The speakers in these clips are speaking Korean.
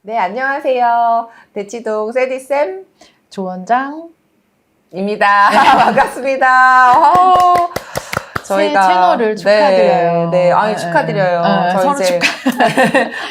네, 안녕하세요. 대치동 세디쌤 조원장입니다. 반갑습니다. 새 채널을 축하드려요. 네, 아니, 축하드려요. 저희 서로 이제,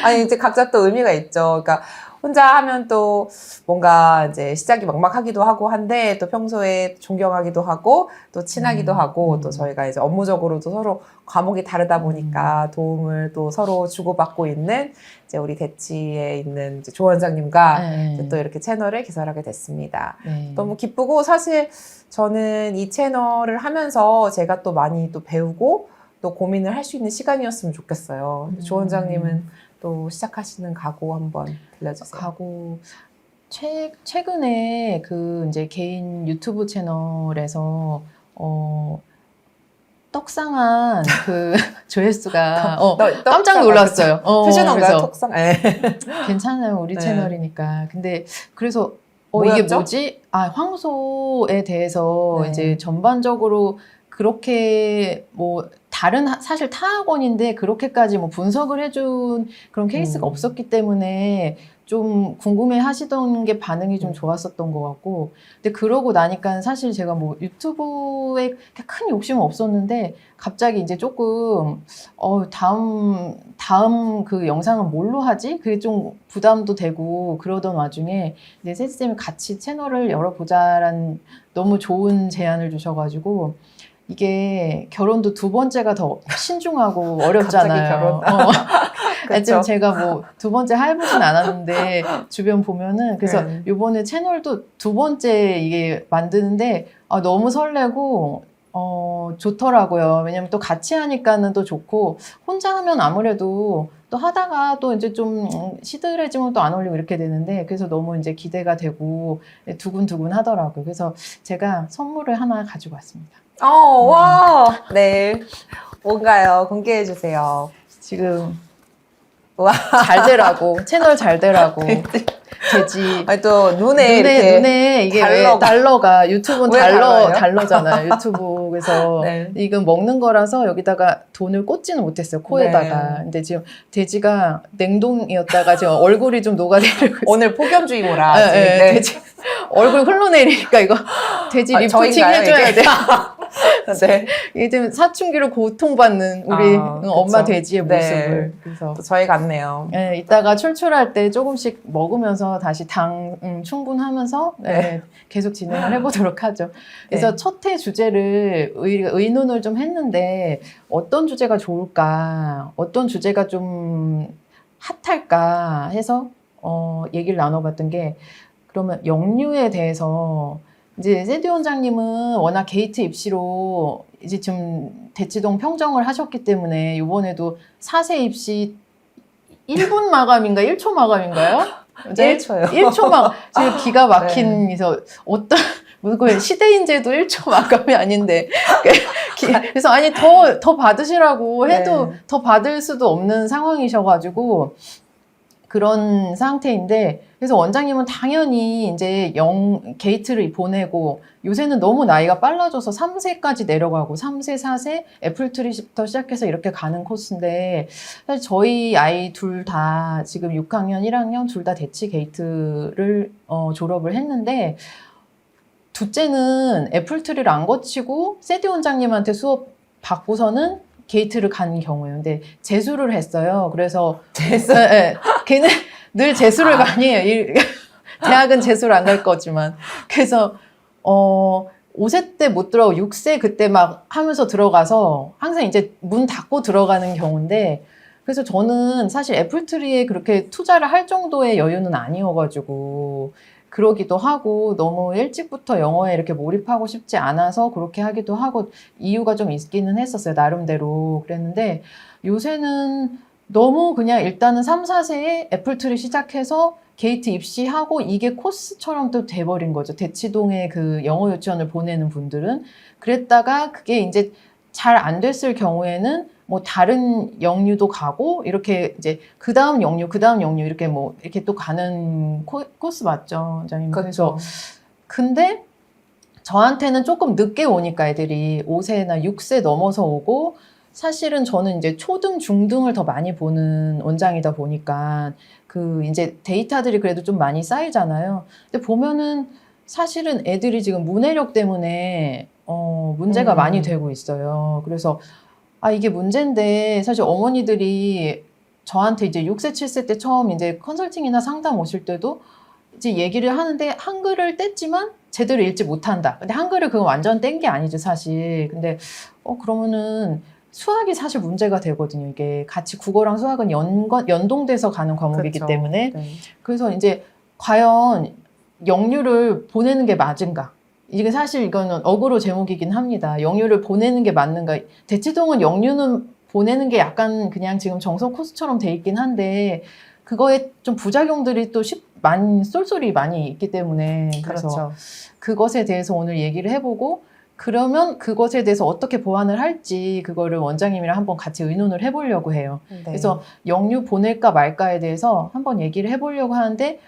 아니, 이제 각자 또 의미가 있죠. 그러니까, 혼자 하면 또 뭔가 이제 시작이 막막하기도 하고 한데 또 평소에 존경하기도 하고 또 친하기도 하고 또 저희가 이제 업무적으로도 서로 과목이 다르다 보니까 도움을 또 서로 주고받고 있는 이제 우리 대치에 있는 이제 조 원장님과 이제 또 이렇게 채널을 개설하게 됐습니다. 너무 기쁘고 사실 저는 이 채널을 하면서 제가 또 많이 또 배우고 또 고민을 할 수 있는 시간이었으면 좋겠어요. 조 원장님은 또 시작하시는 각오 한번 들려주세요. 각오. 최근에 그 이제 개인 유튜브 채널에서 떡상한 그 조회수가 깜짝 놀랐어요. 표준어인가요? 떡상? 네. 괜찮아요. 우리 네. 채널이니까. 근데 그래서 뭐였죠? 이게 뭐지? 황소에 대해서 네. 이제 전반적으로 그렇게 뭐 사실 타학원인데 그렇게까지 뭐 분석을 해준 그런 케이스가 없었기 때문에 좀 궁금해 하시던 게 반응이 좀 좋았었던 것 같고, 근데 그러고 나니까 사실 제가 뭐 유튜브에 큰 욕심은 없었는데 갑자기 이제 조금 다음 그 영상은 뭘로 하지? 그게 좀 부담도 되고 그러던 와중에 이제 세지쌤이 같이 채널을 열어보자라는 너무 좋은 제안을 주셔가지고, 이게 결혼도 두 번째가 더 신중하고 어렵잖아요. 지금 제가 뭐 두 번째 해보진 않았는데 주변 보면은 그래서 이번에 채널도 두 번째 이게 만드는데 너무 설레고 좋더라고요. 왜냐면 또 같이 하니까는 또 좋고, 혼자 하면 아무래도 또 하다가 또 이제 좀 시들해지면 또 안 어울리고 이렇게 되는데, 그래서 너무 이제 기대가 되고 두근두근 하더라고요. 그래서 제가 선물을 하나 가지고 왔습니다. 와, 네. 뭔가요? 공개해 주세요. 지금 잘 되라고, 채널 잘 되라고. 돼지. 아니, 또 눈에 이게 달러가 유튜브는 달러예요? 달러잖아요. 유튜브. 그래서 이건 먹는 거라서 여기다가 돈을 꽂지는 못했어요. 코에다가. 근데 지금 돼지가 냉동이었다가 지금 얼굴이 좀 녹아내리고 있어요. 오늘 폭염주의보라. 돼지 얼굴 흘러내리니까 이거 돼지 리프팅 해줘야 돼. 네. 이게 지금 사춘기로 고통받는 우리 엄마 돼지의 모습을. 그래서 저희 같네요. 네, 이따가 출출할 때 조금씩 먹으면서 다시 당 충분하면서 계속 진행을 해보도록 하죠. 그래서 첫 회 주제를 의논을 좀 했는데 어떤 주제가 좋을까, 어떤 주제가 좀 핫할까 해서 얘기를 나눠봤던 게, 그러면 영유에 대해서 이제 세디 원장님은 워낙 게이트 입시로 이제 지금 대치동 평정을 하셨기 때문에 이번에도 4세 입시 1분 마감인가 1초 마감인가요? 1초요. 1초 지금 기가 막힌 그래서 어떤 시대인재도 1초 마감이 아닌데 그래서 아니 더 받으시라고 해도 더 받을 수도 없는 상황이셔가지고 그런 상태인데, 그래서 원장님은 당연히 이제 게이트를 보내고, 요새는 너무 나이가 빨라져서 3세까지 내려가고 3세, 4세 애플트리부터 시작해서 이렇게 가는 코스인데, 사실 저희 아이 둘 다 지금 6학년, 1학년 둘 다 대치 게이트를 졸업을 했는데, 둘째는 애플트리를 안 거치고 세디 원장님한테 수업 받고서는 게이트를 간 경우예요. 근데 재수를 했어요. 그래서 걔는 늘 재수를 많이 해요. 대학은 재수를 안 갈 거지만. 그래서 5세 때 못 들어가고 6세 그때 막 하면서 들어가서 항상 이제 문 닫고 들어가는 경우인데, 그래서 저는 사실 애플트리에 그렇게 투자를 할 정도의 여유는 아니어가지고 그러기도 하고, 너무 일찍부터 영어에 이렇게 몰입하고 싶지 않아서 그렇게 하기도 하고, 이유가 좀 있기는 했었어요. 나름대로. 그랬는데 요새는 너무 그냥 일단은 3, 4세에 애플트리 시작해서 게이트 입시하고 이게 코스처럼 또 돼버린 거죠. 대치동에 그 영어 유치원을 보내는 분들은. 그랬다가 그게 이제 잘 안 됐을 경우에는 뭐 다른 영유도 가고 이렇게 이제 그 다음 영유 이렇게 뭐 이렇게 또 가는 코스 맞죠, 원장님? 그래서 근데 저한테는 조금 늦게 오니까 애들이 5세나 6세 넘어서 오고 사실은 저는 이제 초등, 중등을 더 많이 보는 원장이다 보니까 그 이제 데이터들이 그래도 좀 많이 쌓이잖아요. 근데 보면은 사실은 애들이 지금 문해력 때문에 문제가 많이 되고 있어요. 그래서 이게 문제인데 사실 어머니들이 저한테 이제 6세, 7세 때 처음 이제 컨설팅이나 상담 오실 때도 이제 얘기를 하는데 한글을 뗐지만 제대로 읽지 못한다. 근데 한글을 그건 완전 뗀 게 아니죠, 사실. 근데 그러면은 수학이 사실 문제가 되거든요. 이게 같이 국어랑 수학은 연동돼서 가는 과목이기 그렇죠. 때문에. 네. 그래서 이제 과연 영유를 보내는 게 맞은가? 이게 사실 이거는 어그로 제목이긴 합니다. 영유를 보내는 게 맞는가? 대치동은 영유는 보내는 게 약간 그냥 지금 정석 코스처럼 돼 있긴 한데 그거에 좀 부작용들이 또 많이 쏠쏠이 많이 있기 때문에 그래서 그렇죠. 그것에 대해서 오늘 얘기를 해보고 그러면 그것에 대해서 어떻게 보완을 할지 그거를 원장님이랑 한번 같이 의논을 해보려고 해요. 네. 그래서 영유 보낼까 말까에 대해서 한번 얘기를 해보려고 하는데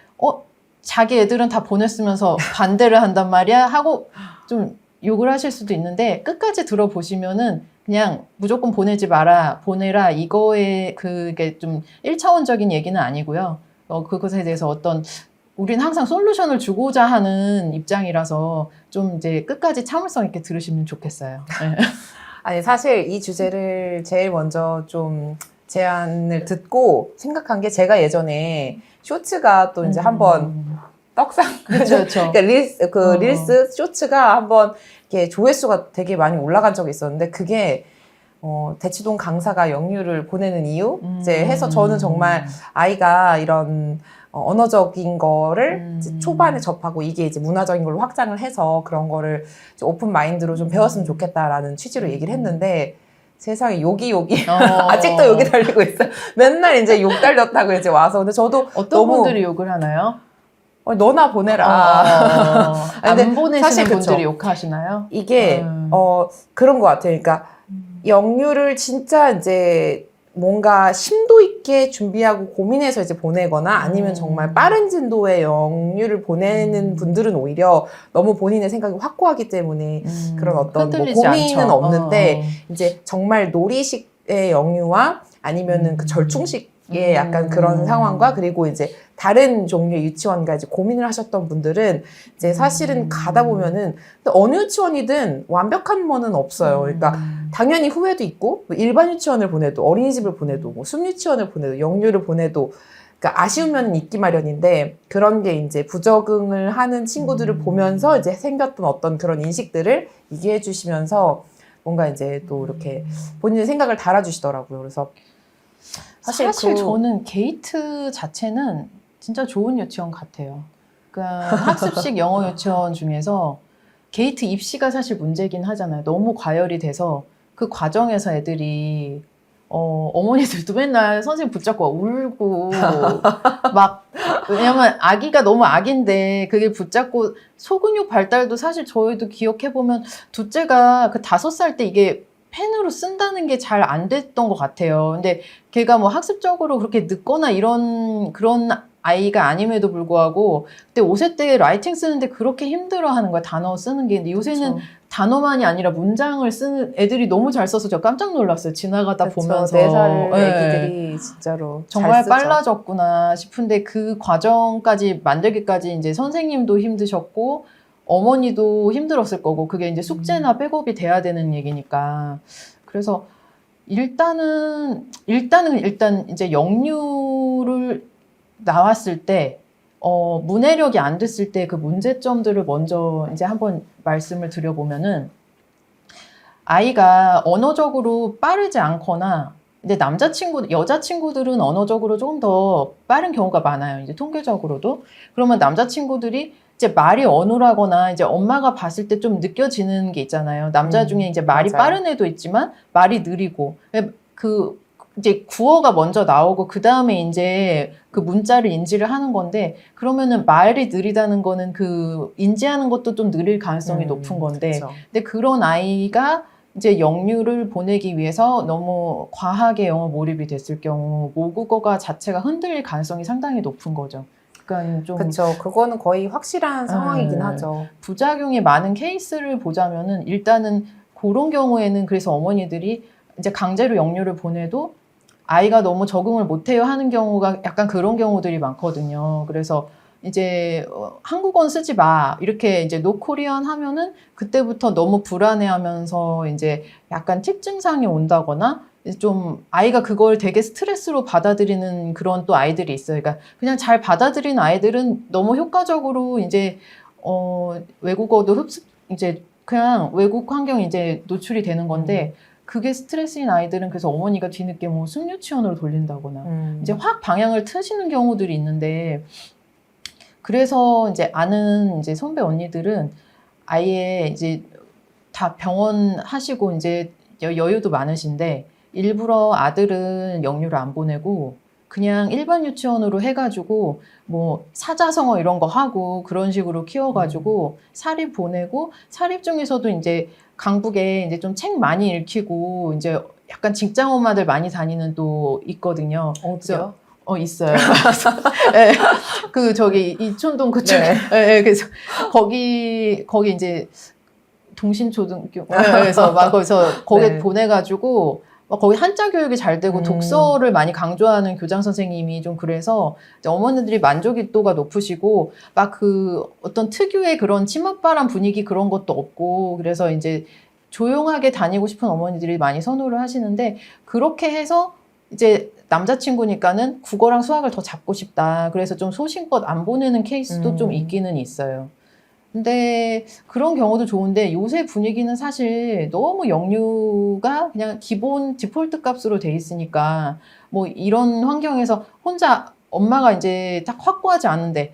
자기 애들은 다 보냈으면서 반대를 한단 말이야 하고 좀 욕을 하실 수도 있는데 끝까지 들어보시면은 그냥 무조건 보내지 마라, 보내라 이거에 그게 좀 1차원적인 얘기는 아니고요. 그것에 대해서 우리는 항상 솔루션을 주고자 하는 입장이라서 좀 이제 끝까지 참을성 있게 들으시면 좋겠어요. 네. 아니, 사실 이 주제를 제일 먼저 좀 제안을 듣고 생각한 게 제가 예전에 쇼츠가 또 이제 한번 떡상. 그렇죠. 그러니까 릴스 쇼츠가 한번 이렇게 조회수가 되게 많이 올라간 적이 있었는데 그게 대치동 강사가 영유를 보내는 이유 이제 해서 저는 정말 아이가 이런 언어적인 거를 이제 초반에 접하고 이게 이제 문화적인 걸로 확장을 해서 그런 거를 이제 오픈 마인드로 좀 배웠으면 좋겠다라는 취지로 얘기를 했는데 세상에 욕이 아직도 욕이 달리고 있어요. 맨날 이제 욕 달렸다고 이제 와서 근데 저도 어떤 너무 분들이 욕을 하나요? 너나 보내라. 안 보내시는 사실 분들이 그쵸. 욕하시나요? 이게 그런 것 같아요. 그러니까 영유를 진짜 이제 뭔가 심도 있게 준비하고 고민해서 이제 보내거나 아니면 정말 빠른 진도의 영유를 보내는 분들은 오히려 너무 본인의 생각이 확고하기 때문에 그런 어떤 뭐 고민은 않죠. 없는데 이제 정말 놀이식의 영유와 아니면은 그 절충식의 약간 그런 상황과 그리고 이제 다른 종류의 유치원과 이제 고민을 하셨던 분들은 이제 사실은 가다 보면은 어느 유치원이든 완벽한 거는 없어요. 그러니까 당연히 후회도 있고 뭐 일반 유치원을 보내도 어린이집을 보내도 뭐 순유치원을 보내도 영유를 보내도 그러니까 아쉬운 면은 있기 마련인데 그런 게 이제 부적응을 하는 친구들을 보면서 이제 생겼던 어떤 그런 인식들을 얘기해 주시면서 뭔가 이제 또 이렇게 본인의 생각을 달아주시더라고요. 그래서 사실 저는 게이트 자체는 진짜 좋은 유치원 같아요. 그러니까 학습식 영어 유치원 중에서 게이트 입시가 사실 문제긴 하잖아요. 너무 과열이 돼서 그 과정에서 애들이 어머니들도 맨날 선생님 붙잡고 울고 막 왜냐면 아기가 너무 아기인데 그게 붙잡고 소근육 발달도 사실 저희도 기억해보면 둘째가 그 5살 때 이게 펜으로 쓴다는 게 잘 안 됐던 것 같아요. 근데 걔가 뭐 학습적으로 그렇게 늦거나 그런 아이가 아님에도 불구하고 그때 5세 때 라이팅 쓰는데 그렇게 힘들어하는 거야. 단어 쓰는 게. 근데 요새는 그쵸. 단어만이 아니라 문장을 쓰는 애들이 너무 잘 써서 저 깜짝 놀랐어요. 지나가다 보면서. 4살 애기들이 진짜로 정말 잘 쓰죠. 빨라졌구나 싶은데 그 과정까지 만들기까지 이제 선생님도 힘드셨고 어머니도 힘들었을 거고 그게 이제 숙제나 백업이 돼야 되는 얘기니까 그래서 일단 이제 영유를 나왔을 때 문해력이 안 됐을 때 그 문제점들을 먼저 이제 한번 말씀을 드려보면은 아이가 언어적으로 빠르지 않거나 이제 여자 친구들은 언어적으로 조금 더 빠른 경우가 많아요. 이제 통계적으로도. 그러면 남자 친구들이 이제 말이 어눌하거나 이제 엄마가 봤을 때 좀 느껴지는 게 있잖아요. 남자 중에 이제 말이 맞아요. 빠른 애도 있지만 말이 느리고 이제 구어가 먼저 나오고 그 다음에 이제 그 문자를 인지를 하는 건데 그러면은 말이 느리다는 거는 그 인지하는 것도 좀 느릴 가능성이 높은 건데 그쵸. 근데 그런 아이가 이제 영유를 보내기 위해서 너무 과하게 영어 몰입이 됐을 경우 모국어가 자체가 흔들릴 가능성이 상당히 높은 거죠. 그러니까 좀 그쵸. 그거는 거의 확실한 상황이긴 하죠. 부작용이 많은 케이스를 보자면은 일단은 그런 경우에는 그래서 어머니들이 이제 강제로 영유를 보내도 아이가 너무 적응을 못해요 하는 경우가 약간 그런 경우들이 많거든요. 그래서 이제 한국어는 쓰지 마 이렇게 이제 노코리안 하면은 그때부터 너무 불안해하면서 이제 약간 틱증상이 온다거나 좀 아이가 그걸 되게 스트레스로 받아들이는 그런 또 아이들이 있어요. 그러니까 그냥 잘 받아들이는 아이들은 너무 효과적으로 이제 외국어도 흡습 이제 그냥 외국 환경에 이제 노출이 되는 건데 그게 스트레스인 아이들은 그래서 어머니가 뒤늦게 뭐 승유치원으로 돌린다거나 이제 확 방향을 트시는 경우들이 있는데 그래서 이제 아는 이제 선배 언니들은 아예 이제 다 병원 하시고 이제 여유도 많으신데 일부러 아들은 영유를 안 보내고 그냥 일반 유치원으로 해가지고 뭐 사자성어 이런 거 하고 그런 식으로 키워가지고 사립 보내고 사립 중에서도 이제 강북에 이제 좀 책 많이 읽히고 이제 약간 직장 엄마들 많이 다니는 또 있거든요. 어디요? 있어요. 네, 그 저기 이촌동 그쪽에. 네. 네, 그래서 거기 이제 동신초등교. 그래서 막 거기서 거기 네. 보내가지고 막 거기 한자 교육이 잘 되고 독서를 많이 강조하는 교장 선생님이 좀 그래서 이제 어머니들이 만족도가 높으시고 막 그 어떤 특유의 그런 치맛바람 분위기 그런 것도 없고 그래서 이제 조용하게 다니고 싶은 어머니들이 많이 선호를 하시는데 그렇게 해서 이제 남자친구니까는 국어랑 수학을 더 잡고 싶다. 그래서 좀 소신껏 안 보내는 케이스도 좀 있기는 있어요. 근데 그런 경우도 좋은데 요새 분위기는 사실 너무 영유가 그냥 기본 디폴트 값으로 돼 있으니까 뭐 이런 환경에서 혼자 엄마가 이제 딱 확고하지 않은데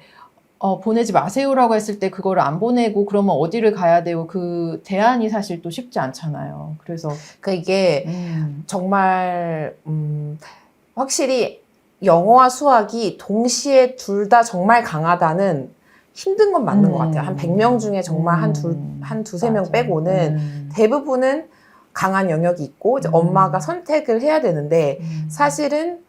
보내지 마세요라고 했을 때 그거를 안 보내고 그러면 어디를 가야 되고 그 대안이 사실 또 쉽지 않잖아요. 그래서 그러니까 이게 정말 확실히 영어와 수학이 동시에 둘 다 정말 강하다는 힘든 건 맞는 것 같아요. 한 100명 중에 정말 한 두세 명 빼고는 대부분은 강한 영역이 있고 이제 엄마가 선택을 해야 되는데 사실은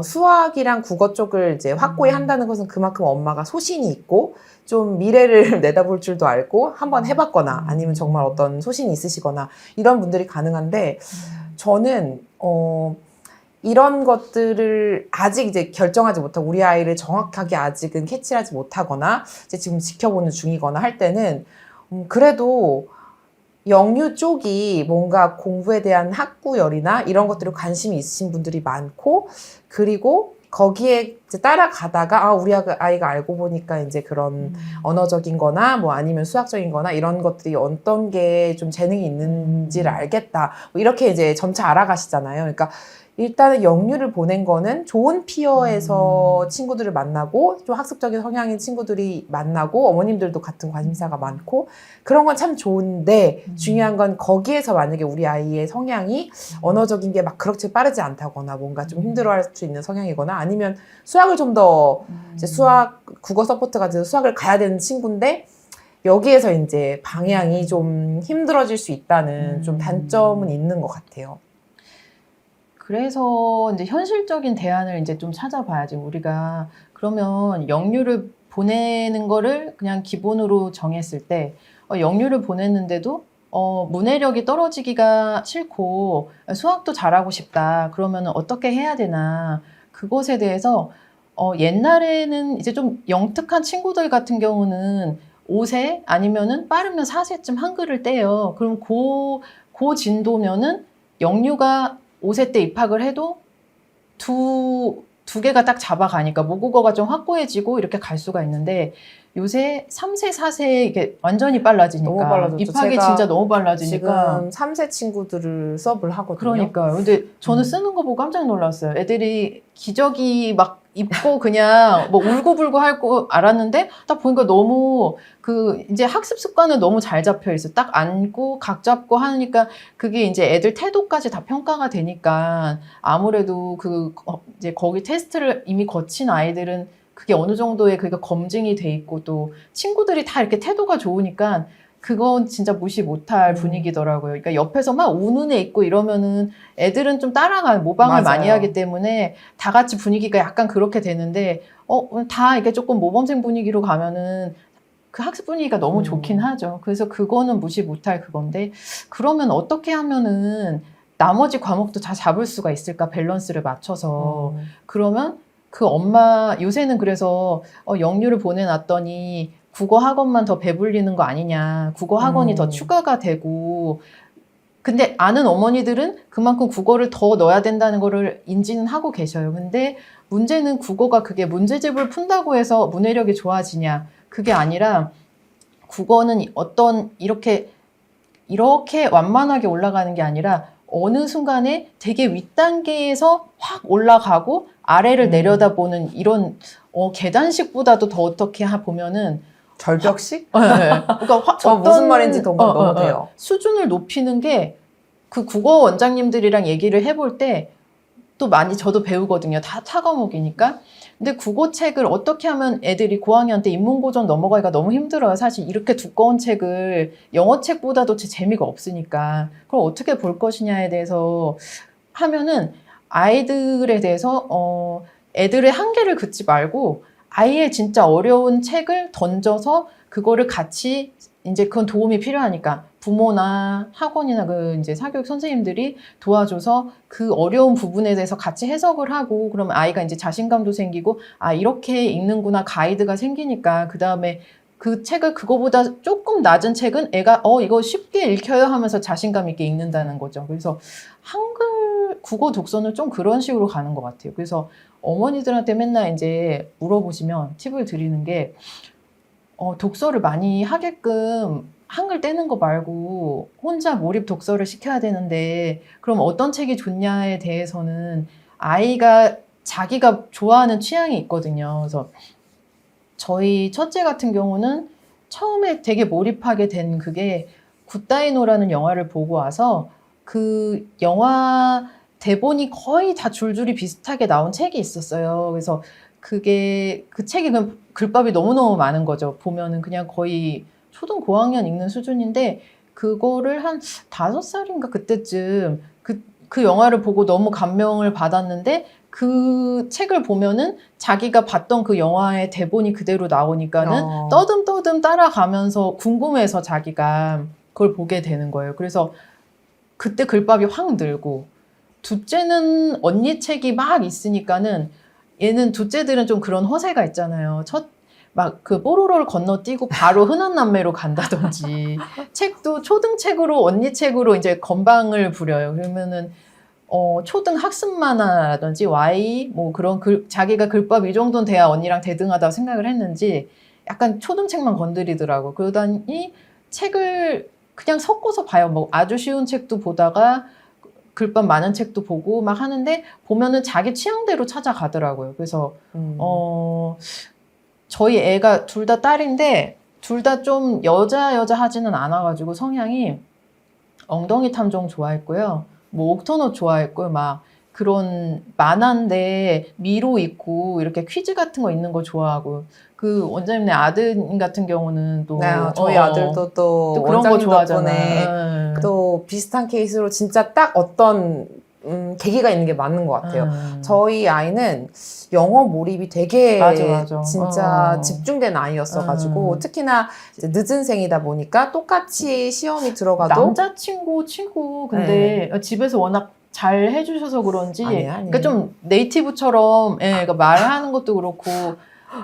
수학이랑 국어 쪽을 이제 확고히 한다는 것은 그만큼 엄마가 소신이 있고 좀 미래를 내다볼 줄도 알고 한번 해봤거나 아니면 정말 어떤 소신이 있으시거나 이런 분들이 가능한데 저는 이런 것들을 아직 이제 결정하지 못하고 우리 아이를 정확하게 아직은 캐치하지 못하거나 이제 지금 지켜보는 중이거나 할 때는 그래도 영유 쪽이 뭔가 공부에 대한 학구열이나 이런 것들에 관심이 있으신 분들이 많고 그리고 거기에 이제 따라가다가 우리 아이가 알고 보니까 이제 그런 언어적인 거나 뭐 아니면 수학적인 거나 이런 것들이 어떤 게 좀 재능이 있는지를 알겠다. 뭐 이렇게 이제 점차 알아가시잖아요. 그러니까 일단은 영유를 보낸 거는 좋은 피어에서 친구들을 만나고 좀 학습적인 성향인 친구들이 만나고 어머님들도 같은 관심사가 많고 그런 건 참 좋은데 중요한 건 거기에서 만약에 우리 아이의 성향이 언어적인 게 막 그렇게 빠르지 않다거나 뭔가 좀 힘들어할 수 있는 성향이거나 아니면 수학을 좀 더 이제 국어 서포트가 돼서 수학을 가야 되는 친구인데 여기에서 이제 방향이 좀 힘들어질 수 있다는 좀 단점은 있는 것 같아요. 그래서 이제 현실적인 대안을 이제 좀 찾아봐야지. 우리가 그러면 영유를 보내는 거를 그냥 기본으로 정했을 때 영유를 보냈는데도 문해력이 떨어지기가 싫고 수학도 잘하고 싶다. 그러면 어떻게 해야 되나. 그것에 대해서 옛날에는 이제 좀 영특한 친구들 같은 경우는 5세 아니면은 빠르면 4세쯤 한글을 떼요. 그럼 그 진도면은 영유가 5세 때 입학을 해도 두 개가 딱 잡아가니까 모국어가 좀 확고해지고 이렇게 갈 수가 있는데 요새 3세, 4세 이게 완전히 빨라지니까 너무 빨라졌죠. 입학이 진짜 너무 빨라지니까 지금 3세 친구들을 수업을 하거든요. 그러니까요. 근데 저는 쓰는 거 보고 깜짝 놀랐어요. 애들이 기저귀 막 입고 그냥 뭐 울고불고 할 거 알았는데 딱 보니까 너무 이제 학습 습관은 너무 잘 잡혀 있어. 딱 앉고 각 잡고 하니까 그게 이제 애들 태도까지 다 평가가 되니까 아무래도 이제 거기 테스트를 이미 거친 아이들은 그게 어느 정도의 그게 검증이 돼 있고 또 친구들이 다 이렇게 태도가 좋으니까 그건 진짜 무시 못할 분위기더라고요. 그러니까 옆에서 막 우는 애 있고 이러면은 애들은 좀 모방을 맞아요. 많이 하기 때문에 다 같이 분위기가 약간 그렇게 되는데, 다 이렇게 조금 모범생 분위기로 가면은 그 학습 분위기가 너무 좋긴 하죠. 그래서 그거는 무시 못할 그건데, 그러면 어떻게 하면은 나머지 과목도 다 잡을 수가 있을까 밸런스를 맞춰서 그러면 그 엄마 요새는 그래서 영유를 보내놨더니 국어 학원만 더 배불리는 거 아니냐 국어 학원이 더 추가가 되고 근데 아는 어머니들은 그만큼 국어를 더 넣어야 된다는 거를 인지는 하고 계셔요. 근데 문제는 국어가 그게 문제집을 푼다고 해서 문해력이 좋아지냐 그게 아니라 국어는 어떤 이렇게 완만하게 올라가는 게 아니라 어느 순간에 되게 윗단계에서 확 올라가고 아래를 내려다보는 이런 계단식보다도 더 어떻게 보면은 절벽식? 네. 그러니까 저 무슨 말인지 너무 돼요. 수준을 높이는 게 그 국어 원장님들이랑 얘기를 해볼 때 또 많이 저도 배우거든요. 다 타과목이니까. 근데 국어책을 어떻게 하면 애들이 고학년 때 인문고전 넘어가기가 너무 힘들어요. 사실 이렇게 두꺼운 책을 영어책보다도 재미가 없으니까. 그럼 어떻게 볼 것이냐에 대해서 하면은 아이들에 대해서 애들의 한계를 긋지 말고 아예 진짜 어려운 책을 던져서 그거를 같이 이제 그건 도움이 필요하니까 부모나 학원이나 그 이제 사교육 선생님들이 도와줘서 그 어려운 부분에 대해서 같이 해석을 하고 그러면 아이가 이제 자신감도 생기고 아 이렇게 읽는구나 가이드가 생기니까 그 다음에 그 책을 그거보다 조금 낮은 책은 애가 이거 쉽게 읽혀요 하면서 자신감 있게 읽는다는 거죠. 그래서 한글 국어 독서는 좀 그런 식으로 가는 것 같아요. 그래서 어머니들한테 맨날 이제 물어보시면 팁을 드리는 게 독서를 많이 하게끔 한글 떼는 거 말고 혼자 몰입 독서를 시켜야 되는데 그럼 어떤 책이 좋냐에 대해서는 아이가 자기가 좋아하는 취향이 있거든요. 그래서 저희 첫째 같은 경우는 처음에 되게 몰입하게 된 그게 굿다이노라는 영화를 보고 와서 그 영화 대본이 거의 다 줄줄이 비슷하게 나온 책이 있었어요. 그래서 그 책이 글밥이 너무너무 많은 거죠. 보면은 그냥 거의 초등 고학년 읽는 수준인데 그거를 한 5살인가 그때쯤 그 영화를 보고 너무 감명을 받았는데 그 책을 보면은 자기가 봤던 그 영화의 대본이 그대로 나오니까는 떠듬떠듬 따라가면서 궁금해서 자기가 그걸 보게 되는 거예요. 그래서 그때 글밥이 확 늘고 둘째는 언니 책이 막 있으니까는 얘는 둘째들은 좀 그런 허세가 있잖아요. 막 그 뽀로로를 건너뛰고 바로 흔한 남매로 간다든지 책도 초등책으로 언니 책으로 이제 건방을 부려요. 그러면은 초등 학습 만화라든지 Y 뭐 그런 자기가 글밥 이 정도는 돼야 언니랑 대등하다고 생각을 했는지 약간 초등책만 건드리더라고. 그러더니 책을 그냥 섞어서 봐요. 뭐 아주 쉬운 책도 보다가 글밥 많은 책도 보고 막 하는데 보면은 자기 취향대로 찾아가더라고요. 그래서 저희 애가 둘 다 딸인데 둘 다 좀 여자 하지는 않아가지고 성향이 엉덩이 탐정 좋아했고요. 뭐 옥토넛 좋아했고요. 막 그런 만화인데 미로 있고 이렇게 퀴즈 같은 거 있는 거 좋아하고 그 원장님네 아들 같은 경우는 또 저희 아들도 또 그런 거 원장님 좋아하잖아. 덕분에 또 비슷한 케이스로 진짜 딱 어떤 계기가 있는 게 맞는 것 같아요. 저희 아이는 영어 몰입이 되게 맞아. 진짜 집중된 아이였어가지고 특히나 이제 늦은 생이다 보니까 똑같이 시험이 들어가도 남자친구 친구 근데 집에서 워낙 잘 해주셔서 그런지 그러니까 좀 네이티브처럼 그러니까 말하는 것도 그렇고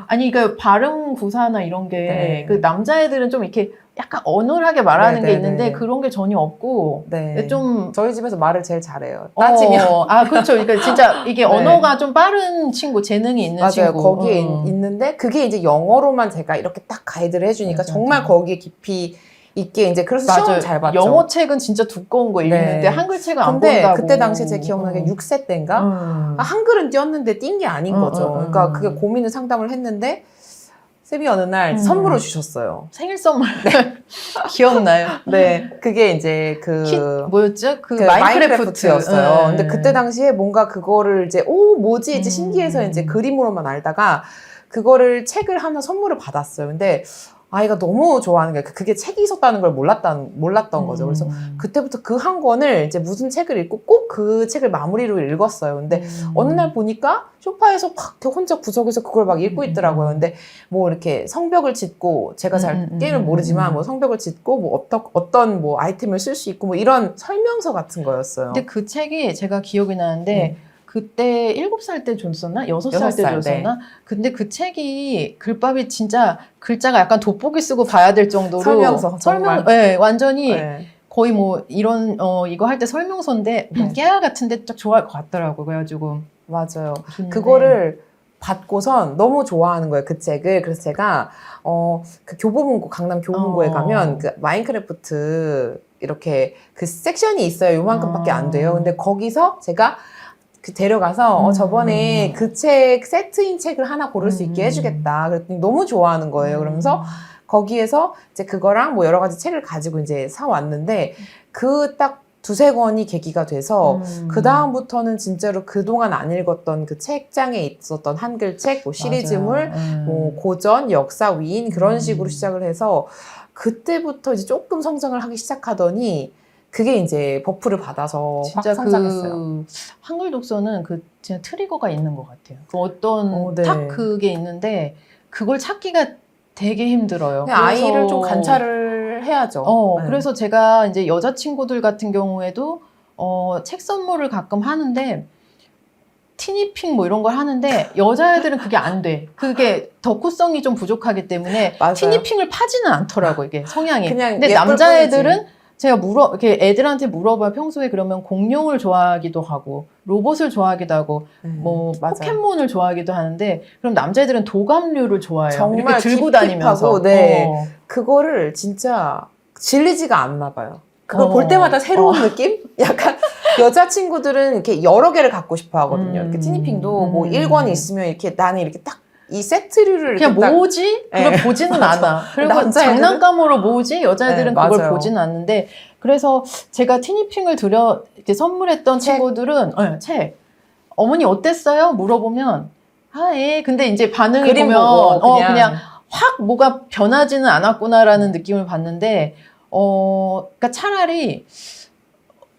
아니 그러니까 발음 구사나 이런 게 그 남자애들은 좀 이렇게 약간 어눌하게 말하는 게 있는데 그런 게 전혀 없고 좀 저희 집에서 말을 제일 잘해요. 따지면 그렇죠. 그러니까 진짜 이게 언어가 좀 빠른 친구, 재능이 있는 친구. 거기에 있는데 그게 이제 영어로만 제가 이렇게 딱 가이드를 해주니까 정말 거기에 깊이 있게 이제 그래서 시험 잘 봤죠. 영어 책은 진짜 두꺼운 거 읽는데 한글 책은 안 본다고. 근데 그때 당시에 제 기억나게 6세 때인가 한글은 띄었는데 띈 게 아닌 거죠. 그러니까 그게 고민을 상담을 했는데 쌤이 어느 날 선물을 주셨어요. 생일 선물. 기억나요? 네. 그게 이제 뭐였죠? 마인크래프트였어요. 근데 그때 당시에 뭔가 그거를 이제 뭐지? 이제 신기해서 이제 그림으로만 알다가 그거를 책을 하나 선물을 받았어요. 근데 아이가 너무 좋아하는 게 그게 책이 있었다는 걸 몰랐던 거죠. 그래서 그때부터 그 한 권을 이제 무슨 책을 읽고 꼭 그 책을 마무리로 읽었어요. 근데 어느 날 보니까 소파에서 막 이렇게 혼자 구석에서 그걸 막 읽고 있더라고요. 근데 뭐 이렇게 성벽을 짓고 제가 잘 게임을 모르지만 뭐 성벽을 짓고 뭐 어떤 뭐 아이템을 쓸 수 있고 뭐 이런 설명서 같은 거였어요. 근데 그 책이 제가 기억이 나는데 그때 7살 때 줬었나? 6살 때 6살, 줬었나? 근데 그 책이 글밥이 진짜 글자가 약간 돋보기 쓰고 봐야 될 정도로 설명서, 정말. 네, 완전히 네. 거의 뭐 이런 이거 할 때 설명서인데 깨알 같은데 딱 좋아할 것 같더라고. 그래가지고 맞아요. 좋은데. 그거를 받고선 너무 좋아하는 거예요, 그 책을. 그래서 제가 그 교보문고, 강남 교보문고에 가면 그 마인크래프트 이렇게 그 섹션이 있어요. 요만큼밖에 안 돼요. 근데 거기서 제가 그 데려가서 저번에 그 책 세트인 책을 하나 고를 수 있게 해주겠다. 그랬더니 너무 좋아하는 거예요. 그러면서 거기에서 이제 그거랑 뭐 여러 가지 책을 가지고 이제 사 왔는데 그 딱 두세 권이 계기가 돼서 그 다음부터는 진짜로 그동안 안 읽었던 그 책장에 있었던 한글책, 뭐 시리즈물, 뭐 고전, 역사, 위인 그런 식으로 시작을 해서 그때부터 이제 조금 성장을 하기 시작하더니 그게 이제 버프를 받아서 확 진짜 성장했어요. 그 한글 독서는 그 진짜 트리거가 있는 것 같아요. 그 어떤 네. 딱 그게 있는데 그걸 찾기가 되게 힘들어요. 그냥 아이를 좀 관찰을 해야죠. 네. 그래서 제가 이제 여자친구들 같은 경우에도 책 선물을 가끔 하는데 티니핑 뭐 이런 걸 하는데 여자애들은 그게 안 돼. 그게 덕후성이 좀 부족하기 때문에 맞아요. 티니핑을 파지는 않더라고 이게 성향이. 그냥 근데 예쁠 남자애들은 뿐이지. 제가 이렇게 애들한테 물어봐요. 평소에 그러면 공룡을 좋아하기도 하고 로봇을 좋아하기도 하고 뭐 맞아요. 포켓몬을 좋아하기도 하는데 그럼 남자애들은 도감류를 좋아해요. 정말 이렇게 들고 딥딥하고, 다니면서. 네. 그거를 진짜 질리지가 않나 봐요. 그걸 어. 볼 때마다 새로운 느낌? 약간 여자친구들은 이렇게 여러 개를 갖고 싶어 하거든요. 이렇게 티니핑도 뭐 1권이 있으면 이렇게 나는 이렇게 딱 이 세트류를 그냥 이렇게 딱 모으지? 그걸 네. 보지는 않아. 그리고 남자애들은? 장난감으로 모으지? 여자애들은 네, 그걸 맞아요. 보지는 않는데 그래서 제가 티니핑을 이렇게 선물했던 책? 친구들은 책 어머니 어땠어요? 물어보면 근데 이제 반응이 그림 보면 보고 그냥 확 뭐가 변하지는 않았구나라는 느낌을 받는데 그러니까 차라리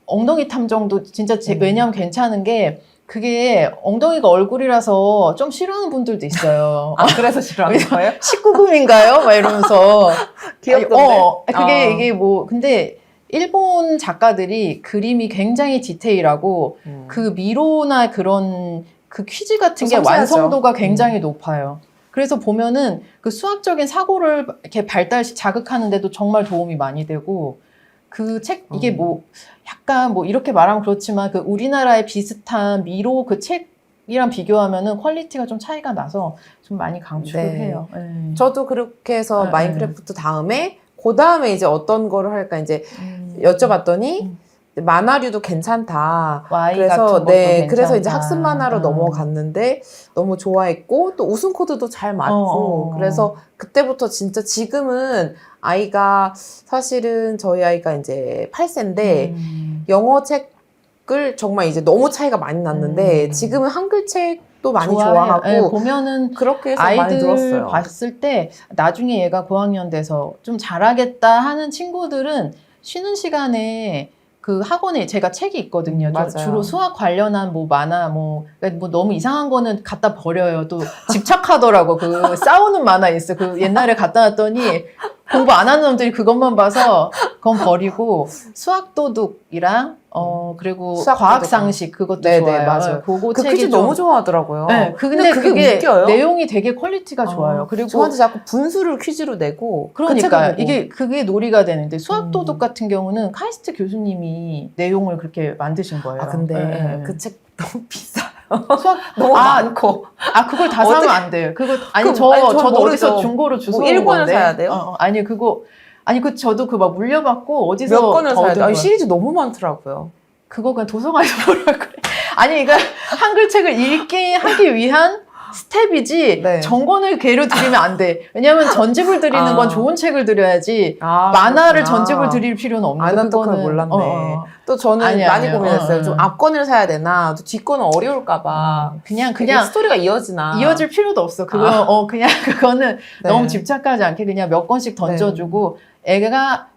엉덩이 탐 정도 진짜 왜냐하면 괜찮은 게 그게 엉덩이가 얼굴이라서 좀 싫어하는 분들도 있어요. 아, 그래서 싫어하는 거예요? 19금인가요? 막 이러면서. 귀엽던데. 그게 이게 뭐 근데 일본 작가들이 그림이 굉장히 디테일하고 그 미로나 그런 그 퀴즈 같은 게 섬세하죠. 완성도가 굉장히 높아요. 그래서 보면은 그 수학적인 사고를 이렇게 자극하는데도 정말 도움이 많이 되고 그 책 이게 뭐 약간 뭐 이렇게 말하면 그렇지만 그 우리나라의 비슷한 미로 그 책이랑 비교하면은 퀄리티가 좀 차이가 나서 좀 많이 강추를 네. 해요. 저도 그렇게 해서 네, 마인크래프트 다음에 그 다음에 이제 어떤 거를 할까 이제 여쭤봤더니 만화류도 괜찮다. Y 그래서 같은 것도 그래서 이제 괜찮다. 학습 만화로 넘어갔는데 너무 좋아했고 또 웃음 코드도 잘 맞고 그래서 그때부터 진짜 지금은 아이가 사실은 저희 아이가 이제 8세인데 영어 책을 정말 이제 너무 차이가 많이 났는데 지금은 한글 책도 많이 좋아하고 네, 보면은 그렇게 해서 많이 아이들 늘었어요. 봤을 때 나중에 얘가 고학년 돼서 좀 잘하겠다 하는 친구들은 쉬는 시간에 그 학원에 제가 책이 있거든요. 맞아요. 주로 수학 관련한 뭐 만화 그러니까 뭐 너무 이상한 거는 갖다 버려요. 또 집착하더라고. 그 싸우는 만화 있어. 그 옛날에 갖다 놨더니 공부 안 하는 놈들이 그것만 봐서 그건 버리고 수학 도둑이랑 그리고 수학 과학 도둑. 상식 그것도 네네, 좋아요. 맞아요. 그거 그 책이 퀴즈 좀 너무 좋아하더라고요. 네, 근데 그게 웃겨요. 내용이 되게 퀄리티가 좋아요. 그리고 저한테 자꾸 분수를 퀴즈로 내고 그러니까 그 책을 보고. 그게 놀이가 되는데 수학도둑 같은 경우는 카이스트 교수님이 내용을 그렇게 만드신 거예요. 아 근데 네. 그 책 너무 비싸요. 수학 너무 많고. 그걸 다 사면 안 돼요. 그거 아니, 저도 모르죠. 어디서 중고로 주워 뭐 온 1권을 건데. 사야 돼요? 아니 저도 그 막 물려받고 어디서 몇 권을 더 사야 얻은 돼요? 거야. 시리즈 너무 많더라고요. 그거 그냥 도서관에서 보라 그래. 아니 이거 한글 책을 읽기 하기 위한 스텝이지 네. 정권을 걔로 드리면 안 돼. 왜냐하면 전집을 드리는 건 좋은 책을 드려야지 만화를 그렇구나. 전집을 드릴 필요는 없는 난 또 그걸 그거는 몰랐네. 또 저는 아니야, 많이 아니야. 고민했어요. 좀 앞권을 사야 되나, 또 뒷권은 어려울까봐. 그냥 스토리가 이어지나. 이어질 필요도 없어. 그냥 그거는 네. 너무 집착하지 않게 그냥 몇 권씩 던져주고 애가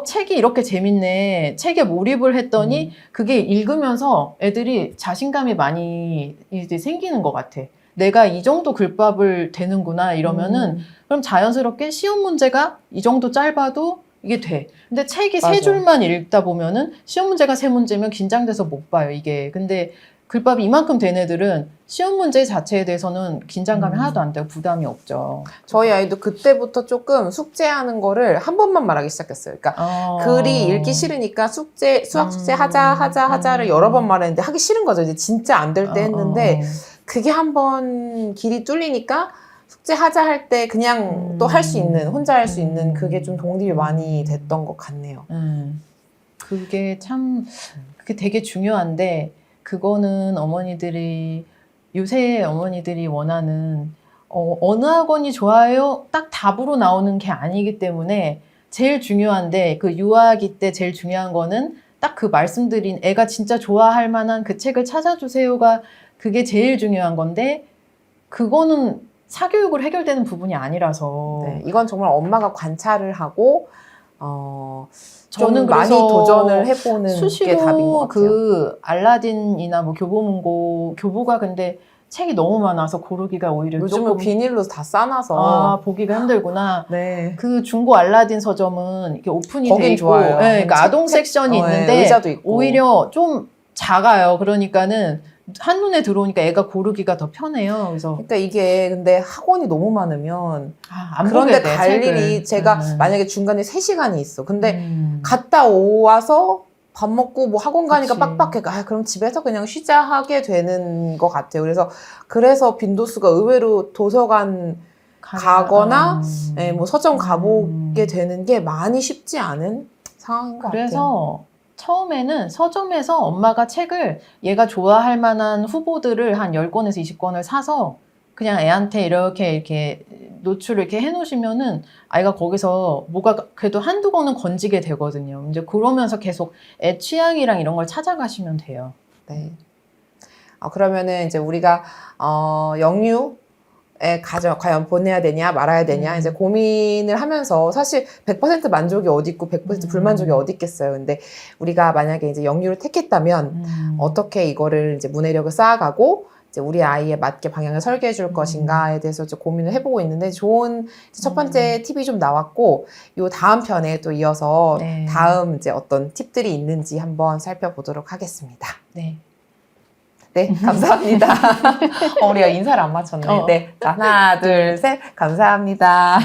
책이 이렇게 재밌네. 책에 몰입을 했더니 그게 읽으면서 애들이 자신감이 많이 이제 생기는 것 같아. 내가 이 정도 글밥을 되는구나 이러면은 그럼 자연스럽게 시험 문제가 이 정도 짧아도 이게 돼. 근데 책이 맞아. 3줄만 읽다 보면은 시험 문제가 3문제면 긴장돼서 못 봐요, 이게. 근데 글밥이 이만큼 된 애들은 시험 문제 자체에 대해서는 긴장감이 하나도 안 되고 부담이 없죠. 저희 아이도 그때부터 조금 숙제하는 거를 한 번만 말하기 시작했어요. 그러니까 글이 읽기 싫으니까 수학 숙제 하자를 여러 번 말했는데 하기 싫은 거죠. 이제 진짜 안 될 때 했는데 그게 한 번 길이 뚫리니까 숙제하자 할 때 그냥 또 할 수 있는, 혼자 할 수 있는 그게 좀 독립이 많이 됐던 것 같네요. 그게 되게 중요한데 그거는 요새 어머니들이 원하는 어느 학원이 좋아요? 딱 답으로 나오는 게 아니기 때문에 제일 중요한데 그 유아기 때 제일 중요한 거는 딱 그 말씀드린 애가 진짜 좋아할 만한 그 책을 찾아주세요가 그게 제일 중요한 건데 그거는 사교육으로 해결되는 부분이 아니라서 네, 이건 정말 엄마가 관찰을 하고 저는 좀 많이 그래서 도전을 해보는 수시로 게 답인 것 같아요. 그 알라딘이나 뭐 교보가 근데 책이 너무 많아서 고르기가 오히려 요즘은 조금 비닐로 다 싸놔서 보기가 힘들구나. 네. 그 중고 알라딘 서점은 이렇게 오픈이 거긴 돼 있고, 좋아요. 네, 그러니까 아동 섹션이 있는데 의자도 있고. 오히려 좀 작아요. 그러니까는 한눈에 들어오니까 애가 고르기가 더 편해요. 그래서 그러니까 이게 근데 학원이 너무 많으면 안 그런데 보게 돼, 갈 책을. 일이 제가 만약에 중간에 3시간이 있어. 근데 음. 갔다 와서 밥 먹고 뭐 학원 가니까 그치. 빡빡해. 그럼 집에서 그냥 쉬자 하게 되는 것 같아요. 그래서 빈도수가 의외로 도서관 가거나 뭐 서점 가보게 되는 게 많이 쉽지 않은 상황인 것 같아요. 그래서 처음에는 서점에서 엄마가 책을 얘가 좋아할 만한 후보들을 한 10권에서 20권을 사서 그냥 애한테 이렇게 노출을 이렇게 해놓으시면은 아이가 거기서 뭐가 그래도 한두 권은 건지게 되거든요. 이제 그러면서 계속 애 취향이랑 이런 걸 찾아가시면 돼요. 네. 그러면은 이제 우리가 영유에 과연 보내야 되냐 말아야 되냐 이제 고민을 하면서 사실 100% 만족이 어디 있고 100% 불만족이 어디 있겠어요. 근데 우리가 만약에 이제 영유를 택했다면 어떻게 이거를 이제 문해력을 쌓아가고 이제 우리 아이에 맞게 방향을 설계해 줄 것인가에 대해서 좀 고민을 해보고 있는데 좋은 첫 번째 팁이 좀 나왔고 요 다음 편에 또 이어서 네. 다음 이제 어떤 팁들이 있는지 한번 살펴보도록 하겠습니다. 네. 네, 감사합니다. 우리가 인사를 안 맞췄네. 네, 자, 하나, 둘, 셋, 감사합니다.